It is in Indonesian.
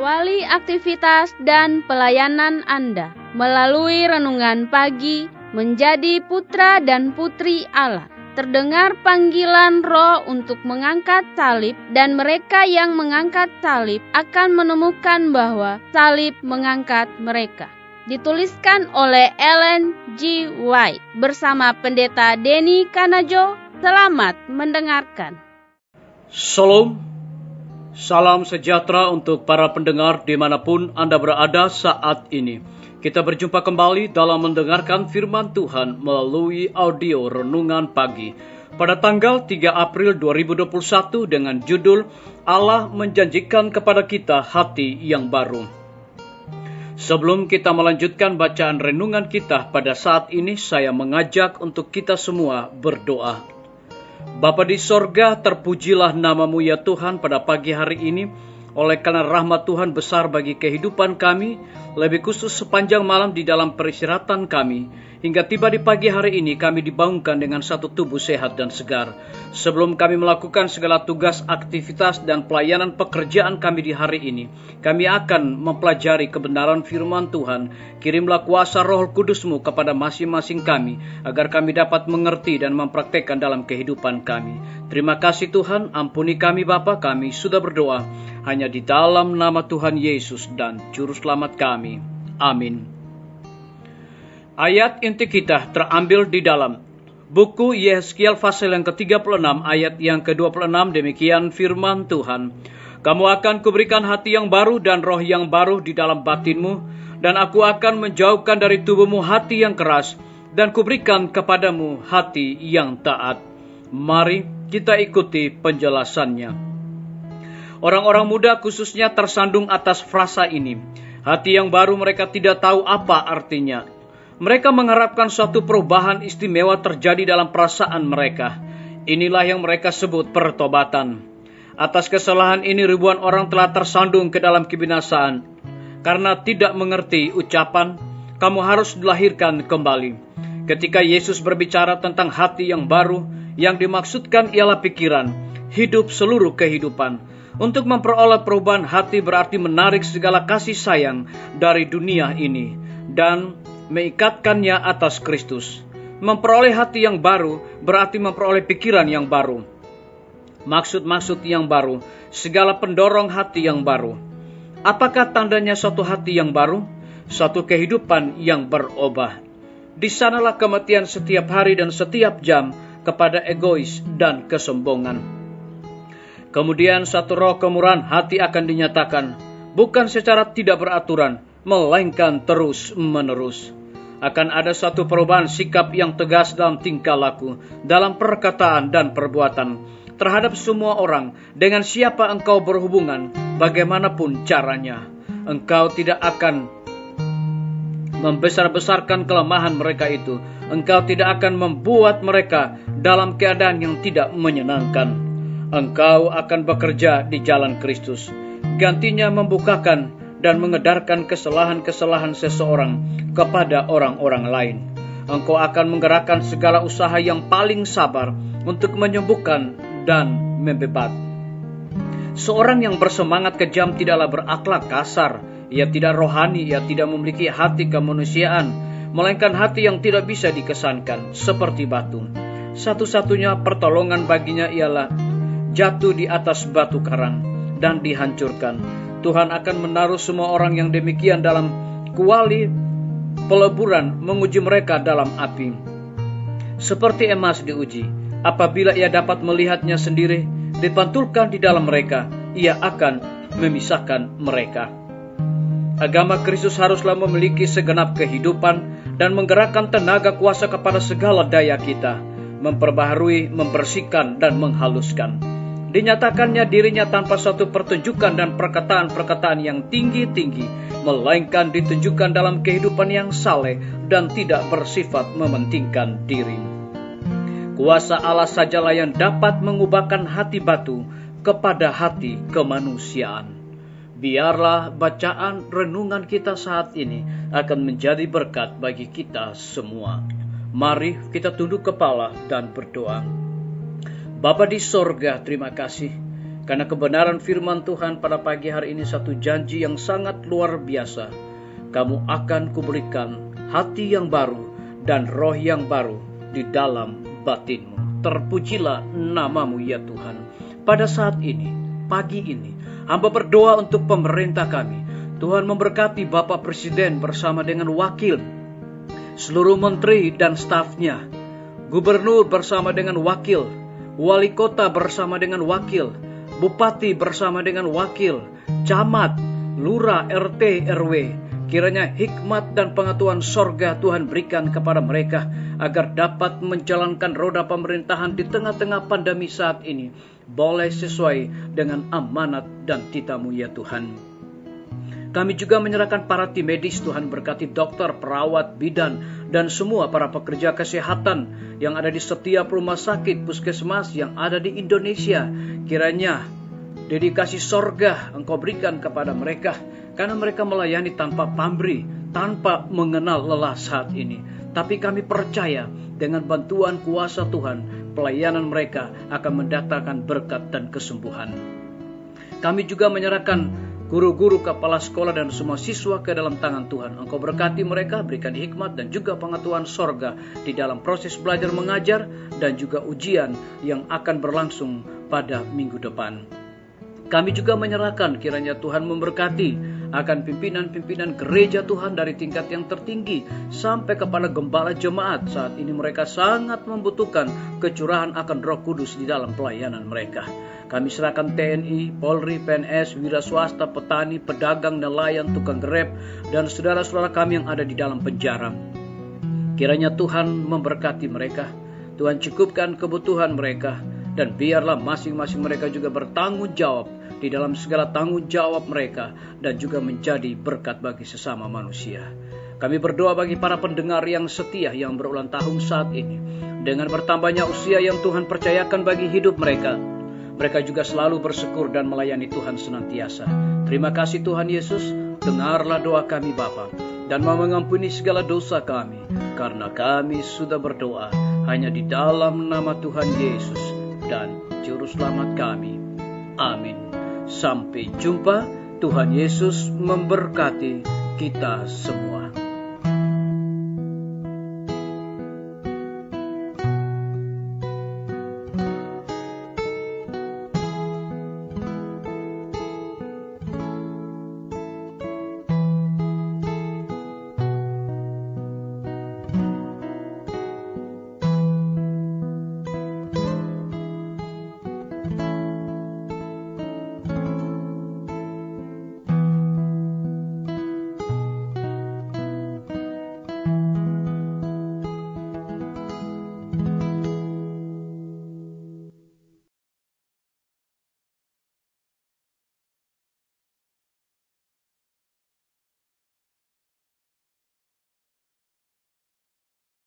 Awali aktivitas dan pelayanan Anda melalui renungan pagi menjadi putra dan putri Allah. Terdengar panggilan Roh untuk mengangkat salib, dan mereka yang mengangkat salib akan menemukan bahwa salib mengangkat mereka. Dituliskan oleh Ellen G. White bersama Pendeta Denny Kanajo. Selamat mendengarkan. Shalom, salam sejahtera untuk para pendengar dimanapun Anda berada saat ini. Kita berjumpa kembali dalam mendengarkan firman Tuhan melalui audio Renungan Pagi pada tanggal 3 April 2021 dengan judul Allah menjanjikan kepada kita hati yang baru. Sebelum kita melanjutkan bacaan renungan kita pada saat ini, saya mengajak untuk kita semua berdoa. Bapa di sorga, terpujilah namamu ya Tuhan pada pagi hari ini. Oleh karena rahmat Tuhan besar bagi kehidupan kami, lebih khusus sepanjang malam di dalam peristirahatan kami, hingga tiba di pagi hari ini kami dibangunkan dengan satu tubuh sehat dan segar. Sebelum kami melakukan segala tugas, aktivitas, dan pelayanan pekerjaan kami di hari ini, kami akan mempelajari kebenaran firman Tuhan. Kirimlah kuasa Roh Kudus-Mu kepada masing-masing kami, agar kami dapat mengerti dan mempraktekkan dalam kehidupan kami. Terima kasih Tuhan, ampuni kami Bapa, kami sudah berdoa hanya di dalam nama Tuhan Yesus dan Juru Selamat kami. Amin. Ayat inti kita terambil di dalam buku Yehezkiel pasal yang ke-36 ayat yang ke-26. Demikian firman Tuhan. Kamu akan kuberikan hati yang baru dan roh yang baru di dalam batinmu, dan aku akan menjauhkan dari tubuhmu hati yang keras, dan kuberikan kepadamu hati yang taat. Mari kita ikuti penjelasannya. Orang-orang muda khususnya tersandung atas frasa ini. Hati yang baru mereka tidak tahu apa artinya. Mereka mengharapkan suatu perubahan istimewa terjadi dalam perasaan mereka. Inilah yang mereka sebut pertobatan. Atas kesalahan ini ribuan orang telah tersandung ke dalam kebinasaan. Karena tidak mengerti ucapan, kamu harus dilahirkan kembali. Ketika Yesus berbicara tentang hati yang baru, yang dimaksudkan ialah pikiran, hidup seluruh kehidupan. Untuk memperoleh perubahan hati berarti menarik segala kasih sayang dari dunia ini dan mengikatkannya atas Kristus. Memperoleh hati yang baru berarti memperoleh pikiran yang baru, maksud-maksud yang baru, segala pendorong hati yang baru. Apakah tandanya suatu hati yang baru? Suatu kehidupan yang berubah. Di sanalah kematian setiap hari dan setiap jam kepada egois dan kesombongan. Kemudian satu roh kemurahan hati akan dinyatakan, bukan secara tidak beraturan, melainkan terus-menerus. Akan ada satu perubahan sikap yang tegas dalam tingkah laku, dalam perkataan dan perbuatan, terhadap semua orang, dengan siapa engkau berhubungan, bagaimanapun caranya. Engkau tidak akan membesar-besarkan kelemahan mereka itu. Engkau tidak akan membuat mereka dalam keadaan yang tidak menyenangkan. Engkau akan bekerja di jalan Kristus. Gantinya membukakan dan mengedarkan kesalahan-kesalahan seseorang kepada orang-orang lain. Engkau akan menggerakkan segala usaha yang paling sabar untuk menyembuhkan dan membebat. Seorang yang bersemangat kejam tidaklah berakhlak kasar. Ia tidak rohani, ia tidak memiliki hati kemanusiaan, melainkan hati yang tidak bisa dikesankan, seperti batu. Satu-satunya pertolongan baginya ialah jatuh di atas batu karang dan dihancurkan. Tuhan akan menaruh semua orang yang demikian dalam kuali peleburan, menguji mereka dalam api. Seperti emas diuji, apabila ia dapat melihatnya sendiri, dipantulkan di dalam mereka, ia akan memisahkan mereka. Agama Kristus haruslah memiliki segenap kehidupan dan menggerakkan tenaga kuasa kepada segala daya kita, memperbaharui, membersihkan, dan menghaluskan. Dinyatakannya dirinya tanpa suatu pertunjukan dan perkataan-perkataan yang tinggi-tinggi, melainkan ditunjukkan dalam kehidupan yang saleh dan tidak bersifat mementingkan diri. Kuasa Allah sajalah yang dapat mengubahkan hati batu kepada hati kemanusiaan. Biarlah bacaan renungan kita saat ini akan menjadi berkat bagi kita semua. Mari kita tunduk kepala dan berdoa. Bapa di sorga, terima kasih. Karena kebenaran firman Tuhan pada pagi hari ini satu janji yang sangat luar biasa. Kamu akan kuberikan hati yang baru dan roh yang baru di dalam batinmu. Terpujilah namamu ya Tuhan. Pada saat ini, pagi ini, hamba berdoa untuk pemerintah kami. Tuhan memberkati Bapak Presiden bersama dengan wakil, seluruh menteri dan stafnya, gubernur bersama dengan wakil, wali kota bersama dengan wakil, bupati bersama dengan wakil, camat, lurah, RT, RW. Kiranya hikmat dan pengetahuan sorga Tuhan berikan kepada mereka agar dapat menjalankan roda pemerintahan di tengah-tengah pandemi saat ini boleh sesuai dengan amanat dan titah-Mu ya Tuhan. Kami juga menyerahkan para tim medis, Tuhan berkati dokter, perawat, bidan, dan semua para pekerja kesehatan yang ada di setiap rumah sakit, puskesmas yang ada di Indonesia. Kiranya dedikasi sorga Engkau berikan kepada mereka, karena mereka melayani tanpa pamrih, tanpa mengenal lelah saat ini. Tapi kami percaya dengan bantuan kuasa Tuhan, pelayanan mereka akan mendatangkan berkat dan kesembuhan. Kami juga menyerahkan guru-guru, kepala sekolah, dan semua siswa ke dalam tangan Tuhan. Engkau berkati mereka, berikan hikmat dan juga pengetahuan sorga di dalam proses belajar mengajar dan juga ujian yang akan berlangsung pada minggu depan. Kami juga menyerahkan kiranya Tuhan memberkati akan pimpinan-pimpinan gereja Tuhan dari tingkat yang tertinggi sampai kepada gembala jemaat. Saat ini mereka sangat membutuhkan kecurahan akan Roh Kudus di dalam pelayanan mereka. Kami serahkan TNI, Polri, PNS, wira swasta, petani, pedagang, nelayan, tukang grab, dan saudara-saudara kami yang ada di dalam penjara. Kiranya Tuhan memberkati mereka, Tuhan cukupkan kebutuhan mereka, dan biarlah masing-masing mereka juga bertanggung jawab di dalam segala tanggung jawab mereka, dan juga menjadi berkat bagi sesama manusia. Kami berdoa bagi para pendengar yang setia yang berulang tahun saat ini, dengan bertambahnya usia yang Tuhan percayakan bagi hidup mereka. Mereka juga selalu bersyukur dan melayani Tuhan senantiasa. Terima kasih Tuhan Yesus, dengarlah doa kami Bapa, dan mau mengampuni segala dosa kami, karena kami sudah berdoa hanya di dalam nama Tuhan Yesus dan Juru Selamat kami. Amin. Sampai jumpa. Tuhan Yesus memberkati kita semua.